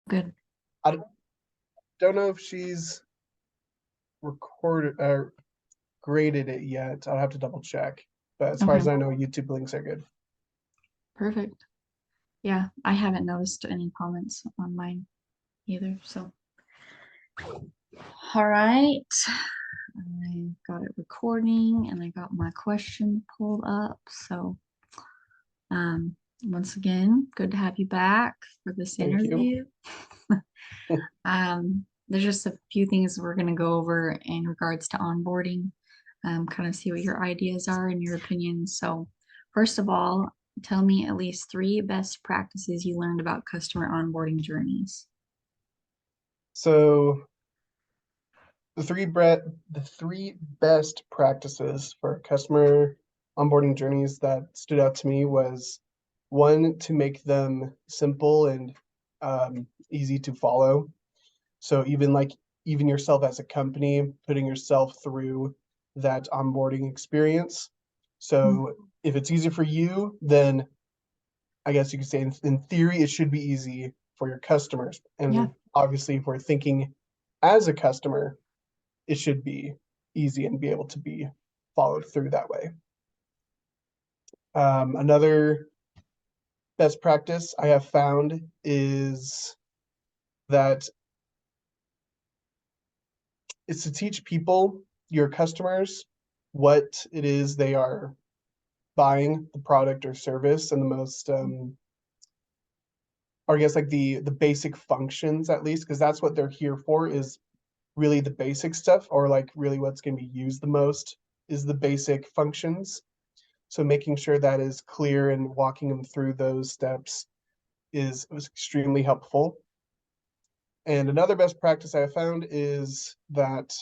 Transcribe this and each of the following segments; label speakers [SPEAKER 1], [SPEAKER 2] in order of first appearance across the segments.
[SPEAKER 1] Good.
[SPEAKER 2] I don't know if she's recorded or graded it yet. I'll have to double check. But as far
[SPEAKER 1] Okay.
[SPEAKER 2] as I know, YouTube links are good.
[SPEAKER 1] Perfect. Yeah, I haven't noticed any comments on mine either. So, all right. I got it recording and I got my question pulled up. So, um, once again, good to have you back for this
[SPEAKER 2] Thank you.
[SPEAKER 1] interview. There's just a few things we're going to go over in regards to onboarding, kind of see what your ideas are and your opinions. So, first of all, tell me at least three best practices you learned about customer onboarding journeys.
[SPEAKER 2] So the three best practices for customer onboarding journeys that stood out to me was one, to make them simple and easy to follow. So even yourself as a company, putting yourself through that onboarding experience.
[SPEAKER 1] Mm.
[SPEAKER 2] So if it's easy for you, then I guess you could say in theory it should be easy for your customers.
[SPEAKER 1] Yeah,
[SPEAKER 2] And obviously, if we're thinking as a customer, it should be easy and be able to be followed through that way. Another best practice I have found is that it's to teach people, your customers, what it is they are buying, the product or service, and the most or I guess like the basic functions at least, because that's what they're here for, is really the basic stuff, or like really what's going to be used the most is the basic functions. So making sure that is clear and walking them through those steps was extremely helpful. And another best practice I have found is that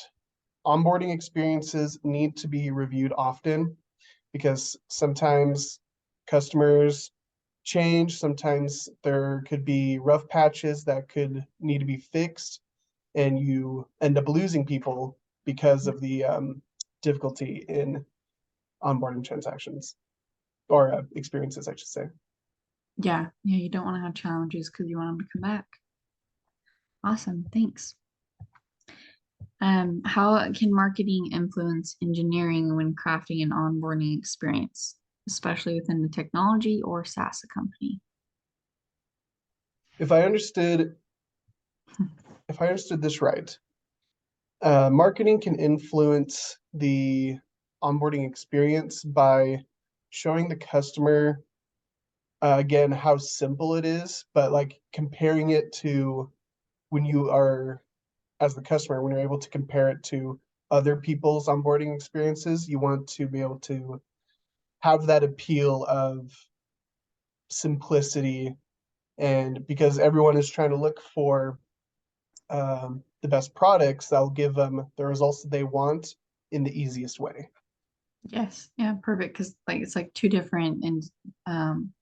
[SPEAKER 2] onboarding experiences need to be reviewed often, because sometimes customers change, sometimes there could be rough patches that could need to be fixed, and you end up losing people because of the difficulty in onboarding transactions or experiences, I should say.
[SPEAKER 1] yeah, you don't want to have challenges because you want them to come back. Awesome, thanks. How can marketing influence engineering when crafting an onboarding experience, especially within the technology or SaaS company?
[SPEAKER 2] If I understood, if I understood this right, marketing can influence the onboarding experience by showing the customer, again, how simple it is, but like comparing it to when you are, as the customer, when you're able to compare it to other people's onboarding experiences, you want to be able to have that appeal of simplicity. And because everyone is trying to look for the best products, that'll give them the results that they want in the easiest way.
[SPEAKER 1] Yes, yeah, perfect. Because like it's like um,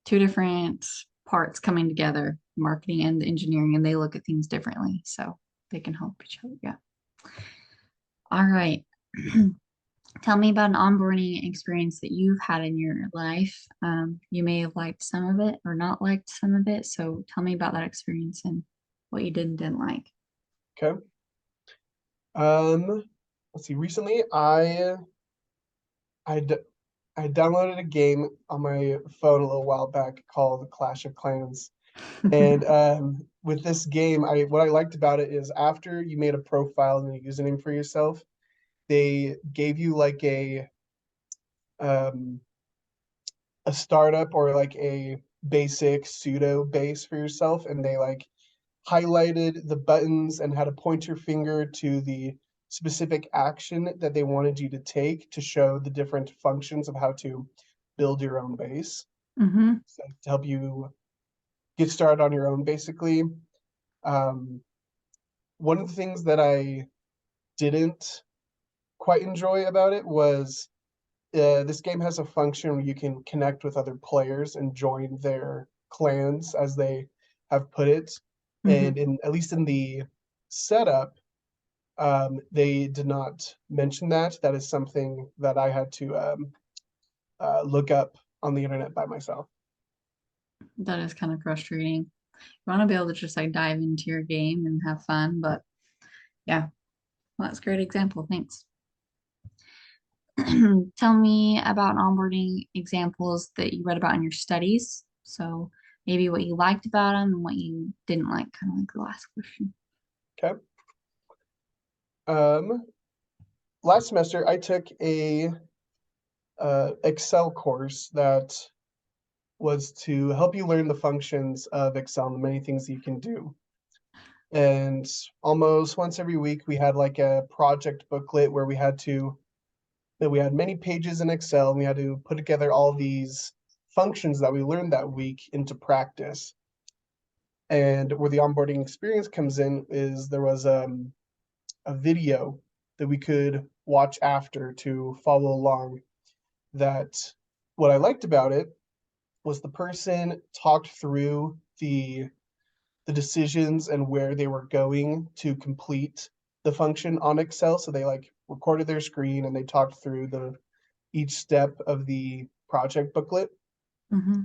[SPEAKER 1] two different parts coming together, marketing and the engineering, and they look at things differently, so they can help each other. Yeah. All right. Tell me about an onboarding experience that you've had in your life. You may have liked some of it or not liked some of it. So tell me about that experience and what you did and didn't like.
[SPEAKER 2] Okay. Um, let's see. Recently, I d- I downloaded a game on my phone a little while back called Clash of Clans. And with this game, I what I liked about it is after you made a profile and a username for yourself, they gave you like um, a startup or like a basic pseudo base for yourself, and they like highlighted the buttons and had to point your finger to the specific action that they wanted you to take to show the different functions of how to build your own base.
[SPEAKER 1] Hmm.
[SPEAKER 2] So to help you get started on your own, basically. Um, One of the things that I didn't quite enjoy about it was this game has a function where you can connect with other players and join their clans, as they have put it.
[SPEAKER 1] Hmm.
[SPEAKER 2] And in at least in the setup, they did not mention that. That is something that I had to look up on the internet by myself.
[SPEAKER 1] That is kind of frustrating. You want to be able to just like dive into your game and have fun. But yeah, well, that's a great example. Thanks. Tell me about onboarding examples that you read about in your studies. So maybe what you liked about them and what you didn't like, kind of like the last question.
[SPEAKER 2] Okay. Um, Last semester I took a Excel course that was to help you learn the functions of Excel and the many things you can do. And almost once every week we had like a project booklet where we had many pages in Excel and we had to put together all these functions that we learned that week into practice. And where the onboarding experience comes in is there was a video that we could watch after to follow along. That what I liked about it was the person talked through the decisions and where they were going to complete the function on Excel. So they like recorded their screen and they talked through the each step of the project booklet.
[SPEAKER 1] Mm-hmm.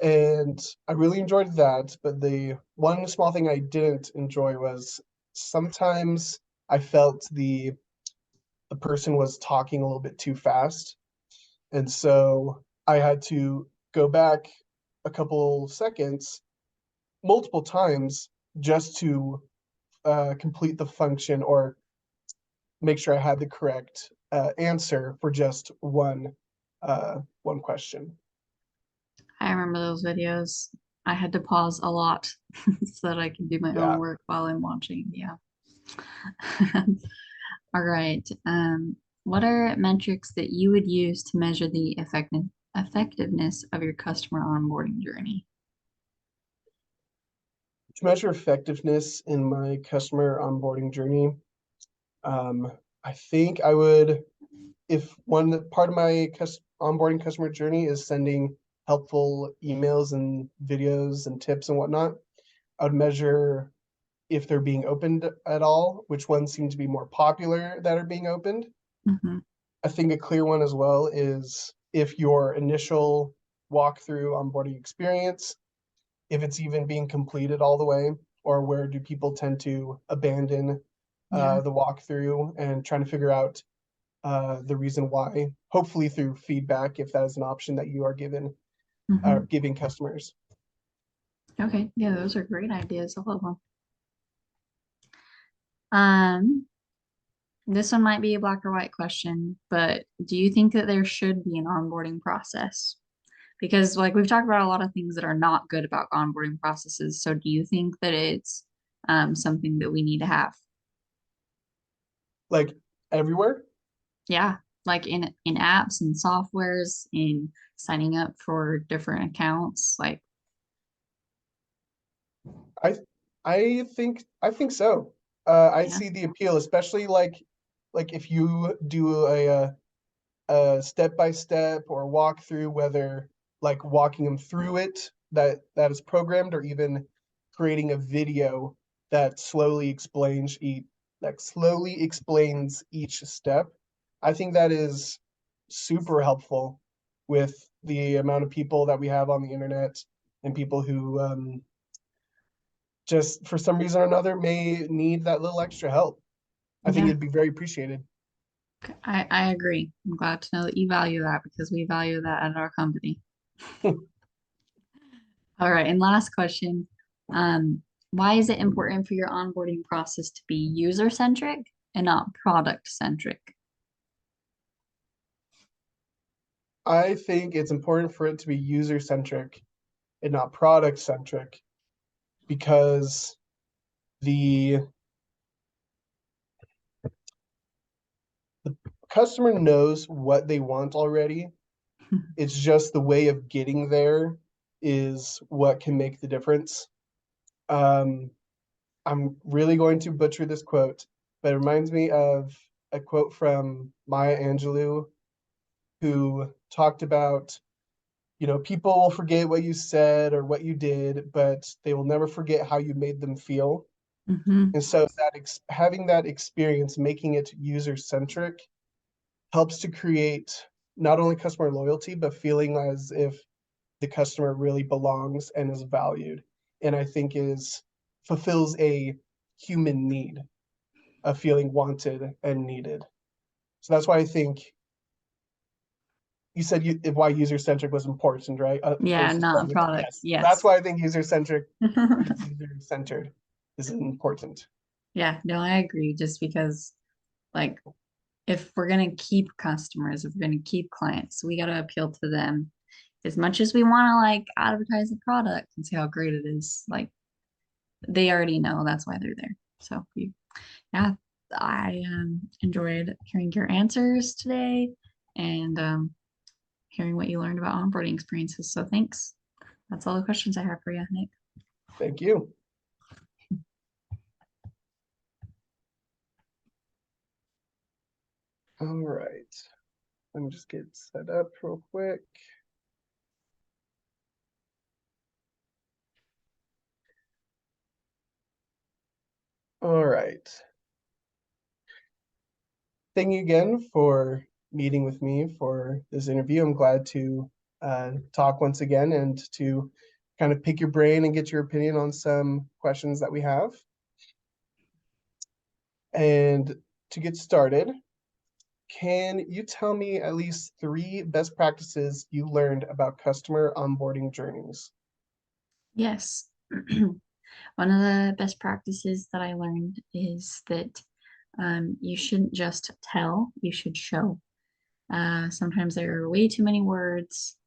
[SPEAKER 2] And I really enjoyed that. But the one small thing I didn't enjoy was sometimes I felt the person was talking a little bit too fast. And so I had to go back a couple seconds multiple times just to complete the function or make sure I had the correct answer for just one question.
[SPEAKER 1] I remember those videos. I had to pause a lot so that I could do my own
[SPEAKER 2] Yeah,
[SPEAKER 1] work while I'm watching. Yeah. All right. What are metrics that you would use to measure the effectiveness of your customer onboarding journey?
[SPEAKER 2] to measure effectiveness in my customer onboarding journey, I think I would, if one part of my onboarding customer journey is sending helpful emails and videos and tips and whatnot, I would measure if they're being opened at all, which ones seem to be more popular that are being opened.
[SPEAKER 1] Mm-hmm.
[SPEAKER 2] I think a clear one as well is if your initial walkthrough onboarding experience, if it's even being completed all the way, or where do people tend to abandon
[SPEAKER 1] Yeah.
[SPEAKER 2] the walkthrough and trying to figure out the reason why, hopefully through feedback, if that is an option that you are
[SPEAKER 1] Mm-hmm.
[SPEAKER 2] giving customers.
[SPEAKER 1] Okay. Yeah, those are great ideas. I love them. Um, this one might be a black or white question, but do you think that there should be an onboarding process? Because like we've talked about a lot of things that are not good about onboarding processes. So do you think that it's something that we need to have?
[SPEAKER 2] Like everywhere,
[SPEAKER 1] Yeah, like in apps and softwares, in signing up for different accounts. Like,
[SPEAKER 2] I I think so. I
[SPEAKER 1] yeah.
[SPEAKER 2] see the appeal, especially like if you do a step by step or walk through, whether like walking them through it that is programmed, or even creating a video that slowly explains each step. I think that is super helpful with the amount of people that we have on the internet and people who just for some reason or another may need that little extra help. I think
[SPEAKER 1] Yeah,
[SPEAKER 2] it'd be very appreciated.
[SPEAKER 1] I agree. I'm glad to know that you value that because we value that at our company. All right, and last question. Why is it important for your onboarding process to be user-centric and not product-centric?
[SPEAKER 2] I think it's important for it to be user centric and not product centric because the the customer knows what they want already. It's just the way of getting there is what can make the difference. Um, I'm really going to butcher this quote, but it reminds me of a quote from Maya Angelou, who talked about, people will forget what you said or what you did, but they will never forget how you made them feel.
[SPEAKER 1] Hmm.
[SPEAKER 2] And so having that experience, making it user centric, helps to create not only customer loyalty, but feeling as if the customer really belongs and is valued. and I think fulfills a human need of feeling wanted and needed. So that's why I think you said why user-centric was important, right?
[SPEAKER 1] Yeah,
[SPEAKER 2] Versus
[SPEAKER 1] not a
[SPEAKER 2] product.
[SPEAKER 1] product.
[SPEAKER 2] Yes. That's
[SPEAKER 1] Yes.
[SPEAKER 2] why I think user-centric, user-centered is important.
[SPEAKER 1] Yeah, no, I agree. Just because, like, if we're going to keep customers, if we're going to keep clients, we got to appeal to them as much as we want to like advertise the product and see how great it is. Like, they already know that's why they're there. So, yeah, I enjoyed hearing your answers today and hearing what you learned about onboarding experiences. So, thanks. That's all the questions I have for you, Nick.
[SPEAKER 2] Thank you. All right. Let me just get set up real quick. All right. Thank you again for meeting with me for this interview. I'm glad to talk once again and to kind of pick your brain and get your opinion on some questions that we have. And to get started, can you tell me at least 3 best practices you learned about customer onboarding journeys?
[SPEAKER 1] Yes. One of the best practices that I learned is that you shouldn't just tell, you should show. Sometimes there are way too many words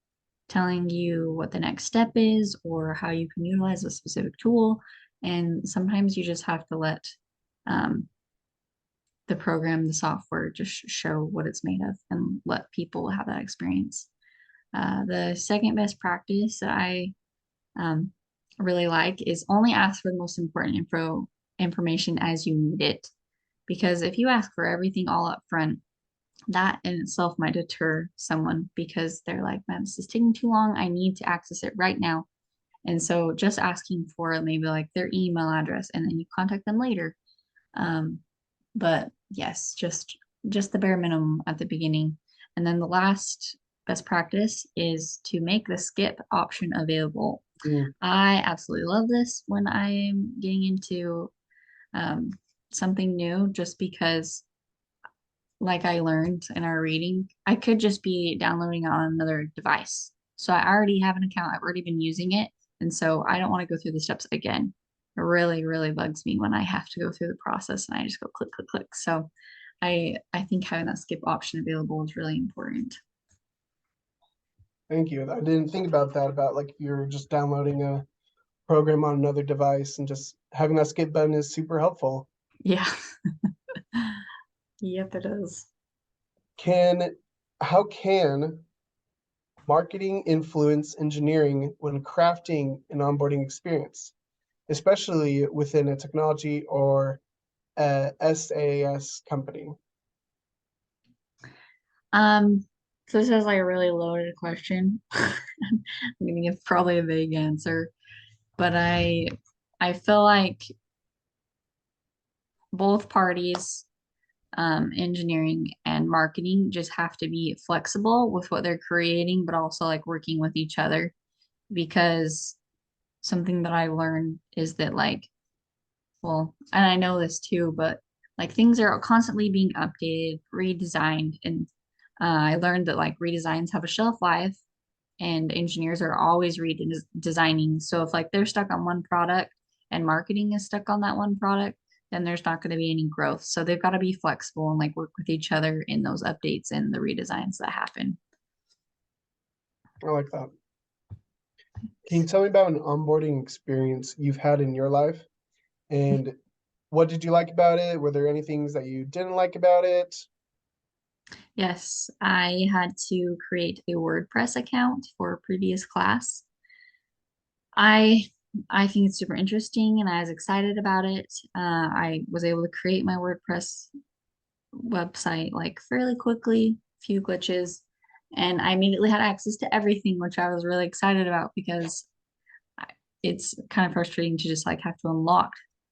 [SPEAKER 1] telling you what the next step is or how you can utilize a specific tool. And sometimes you just have to let um, the program, the software, just show what it's made of and let people have that experience. The second best practice that I um, really like is only ask for the most important information as you need it. Because if you ask for everything all up front, that in itself might deter someone because they're like, man, this is taking too long. I need to access it right now. And so just asking for maybe like their email address and then you contact them later. Um, but yes, just the bare minimum at the beginning. And then the last best practice is to make the skip option available.
[SPEAKER 2] Mm,
[SPEAKER 1] I absolutely love this when I'm getting into um, something new, just because, like I learned in our reading, I could just be downloading on another device. So I already have an account, I've already been using it. And so I don't want to go through the steps again. It really, really bugs me when I have to go through the process and I just go click, click, click. So I think having that skip option available is really important.
[SPEAKER 2] thank you. I didn't think about that, about like if you're just downloading a program on another device, and just having that skip button is super helpful.
[SPEAKER 1] Yeah. Yep, it is.
[SPEAKER 2] Can How can marketing influence engineering when crafting an onboarding experience, especially within a technology or a SaaS company?
[SPEAKER 1] Um, so this is like a really loaded question. I'm gonna give probably a vague answer, but I feel like both parties, engineering and marketing, just have to be flexible with what they're creating, but also like working with each other. Because something that I learned is that like, well, and I know this too, but like things are constantly being updated, redesigned, and I learned that like redesigns have a shelf life and engineers are always redesigning. So if like they're stuck on one product and marketing is stuck on that one product, then there's not going to be any growth. So they've got to be flexible and like work with each other in those updates and the redesigns that happen.
[SPEAKER 2] I like that. Can you tell me about an onboarding experience you've had in your life, and what did you like about it? Were there any things that you didn't like about it?
[SPEAKER 1] Yes, I had to create a WordPress account for a previous class. I I think it's super interesting and I was excited about it. I was able to create my WordPress website like fairly quickly, few glitches, and I immediately had access to everything, which I was really excited about because it's kind of frustrating to just like have to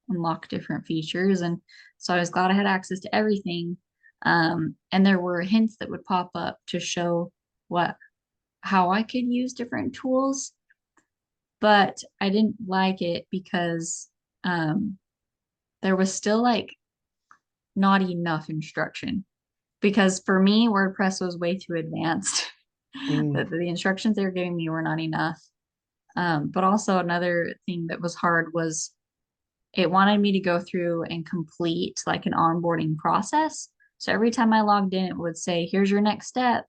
[SPEAKER 1] unlock different features. And so I was glad I had access to everything. And there were hints that would pop up to show what how I could use different tools. but I didn't like it because um, there was still like not enough instruction. Because for me, WordPress was way too advanced.
[SPEAKER 2] Mm,
[SPEAKER 1] The instructions they were giving me were not enough. But also another thing that was hard was it wanted me to go through and complete like an onboarding process. So every time I logged in, it would say, here's your next step.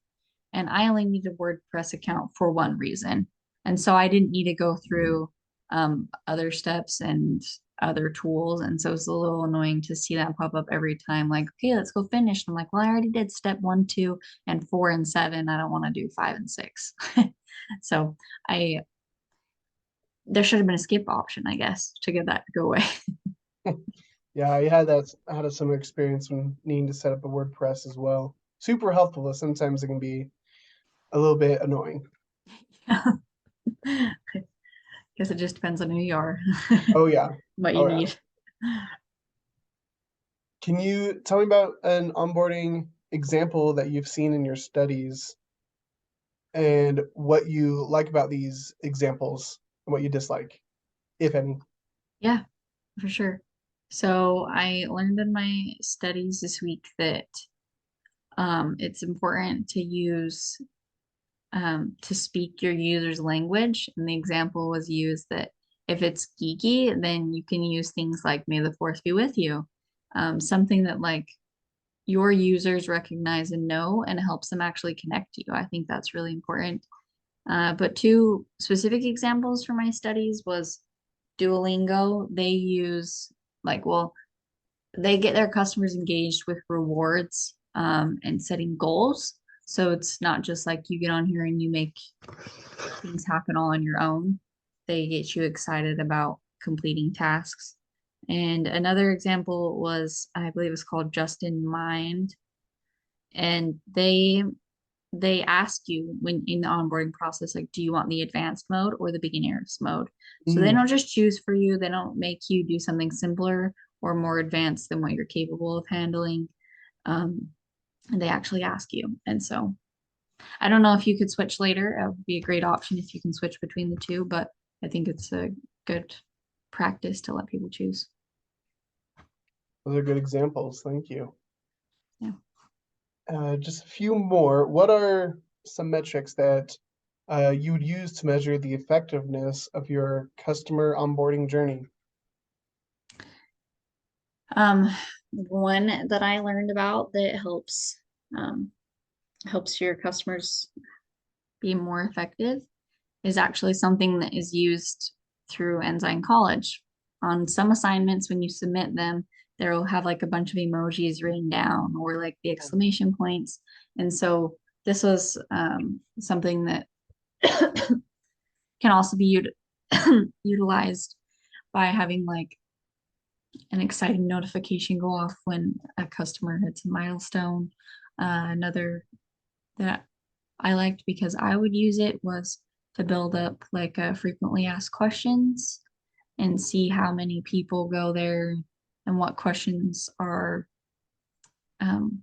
[SPEAKER 1] And I only need a WordPress account for one reason. And so I didn't need to go through other steps and other tools. And so it's a little annoying to see that pop up every time, like, okay, let's go finish. I'm like, well, I already did step 1, 2, and 4 and 7. I don't want to do 5 and 6. So I there should have been a skip option, I guess, to get that to go away.
[SPEAKER 2] yeah, I had some experience when needing to set up a WordPress as well. Super helpful, but sometimes it can be a little bit annoying.
[SPEAKER 1] Yeah. Guess it just depends on who you are,
[SPEAKER 2] Oh yeah.
[SPEAKER 1] what you
[SPEAKER 2] Oh yeah.
[SPEAKER 1] need.
[SPEAKER 2] Can you tell me about an onboarding example that you've seen in your studies and what you like about these examples and what you dislike, if any?
[SPEAKER 1] Yeah, for sure. So I learned in my studies this week that it's important to use to speak your user's language. And the example was used that if it's geeky, then you can use things like "May the Force be with you," something that like your users recognize and know, and helps them actually connect to you. I think that's really important. But two specific examples from my studies was Duolingo. They use like, well, they get their customers engaged with rewards and setting goals. So it's not just like you get on here and you make things happen all on your own. They get you excited about completing tasks. And another example was, I believe it's called Just in Mind. And they ask you when in the onboarding process, like, do you want the advanced mode or the beginners mode? So they
[SPEAKER 2] Mm,
[SPEAKER 1] don't just choose for you, they don't make you do something simpler or more advanced than what you're capable of handling. Um, and they actually ask you. And so I don't know if you could switch later. It would be a great option if you can switch between the two, but I think it's a good practice to let people choose.
[SPEAKER 2] those are good examples. Thank you.
[SPEAKER 1] Yeah.
[SPEAKER 2] Just a few more. What are some metrics that you would use to measure the effectiveness of your customer onboarding journey?
[SPEAKER 1] Um, one that I learned about that um, helps your customers be more effective is actually something that is used through Ensign College. On some assignments, when you submit them, there will have like a bunch of emojis written down or like the exclamation points. And so this was something that can also be utilized by having like an exciting notification go off when a customer hits a milestone. Another that I liked because I would use it was to build up like frequently asked questions and see how many people go there and what questions are um,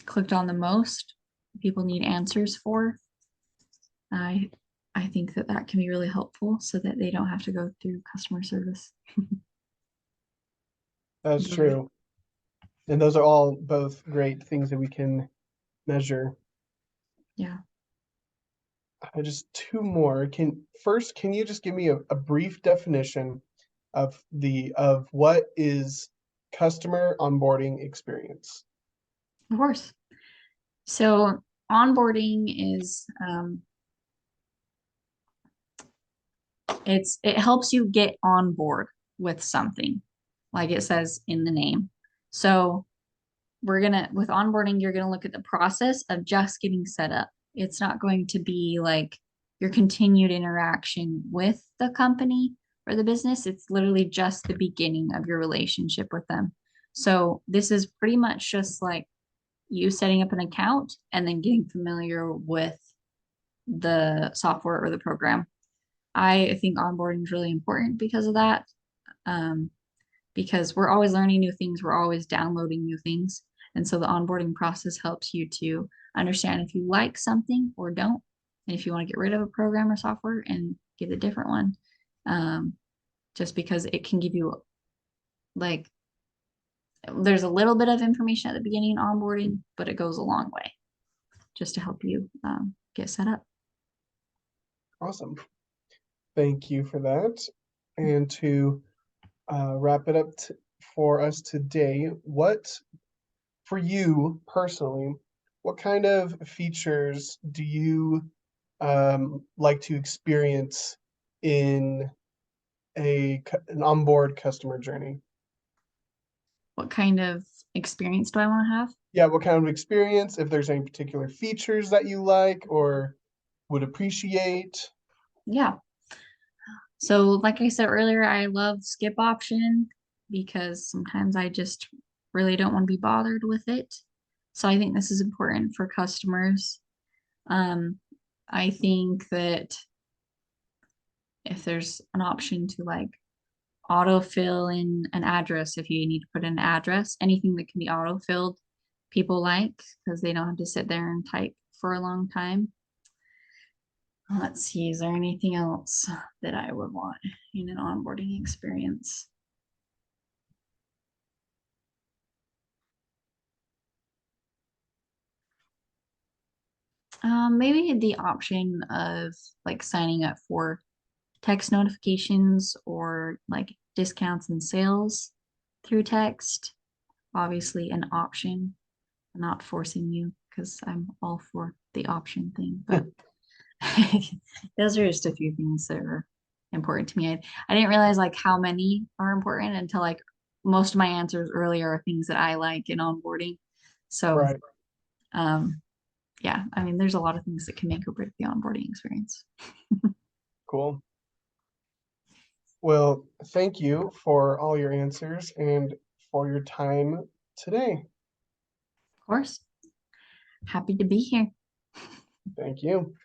[SPEAKER 1] clicked on the most. People need answers for. I I think that that can be really helpful so that they don't have to go through customer service.
[SPEAKER 2] That's true. And those are all both great things that we can measure.
[SPEAKER 1] Yeah.
[SPEAKER 2] Just two more. Can you just give me a brief definition of what is customer onboarding experience?
[SPEAKER 1] Of course. So onboarding is it helps you get on board with something, like it says in the name. So we're gonna with onboarding, you're gonna look at the process of just getting set up. It's not going to be like your continued interaction with the company or the business. It's literally just the beginning of your relationship with them. So this is pretty much just like you setting up an account and then getting familiar with the software or the program. I think onboarding is really important because of that. Um, because we're always learning new things, we're always downloading new things. And so the onboarding process helps you to understand if you like something or don't, and if you want to get rid of a program or software and get a different one. just because it can give you like there's a little bit of information at the beginning onboarding, but it goes a long way just to help you get set up.
[SPEAKER 2] Awesome. Thank you for that. And to wrap it up for us today, for you personally, what kind of features do you like to experience in an onboard customer journey?
[SPEAKER 1] What kind of experience do I want to have?
[SPEAKER 2] Yeah, what kind of experience, if there's any particular features that you like or would appreciate.
[SPEAKER 1] Yeah. So, like I said earlier, I love skip option because sometimes I just really don't want to be bothered with it. So, I think this is important for customers. Um, I think that if there's an option to like autofill in an address, if you need to put in an address, anything that can be autofilled, people like because they don't have to sit there and type for a long time. Let's see, is there anything else that I would want in an onboarding experience? Maybe the option of like signing up for text notifications or like discounts and sales through text. Obviously, an option, not forcing you because I'm all for the option thing, but those are just a few things that are important to me. I didn't realize like how many are important until like most of my answers earlier are things that I like in onboarding. So,
[SPEAKER 2] Right.
[SPEAKER 1] um, yeah, I mean, there's a lot of things that can make or break the onboarding experience.
[SPEAKER 2] Cool. Well, thank you for all your answers and for your time today.
[SPEAKER 1] Of course, happy to be here.
[SPEAKER 2] Thank you.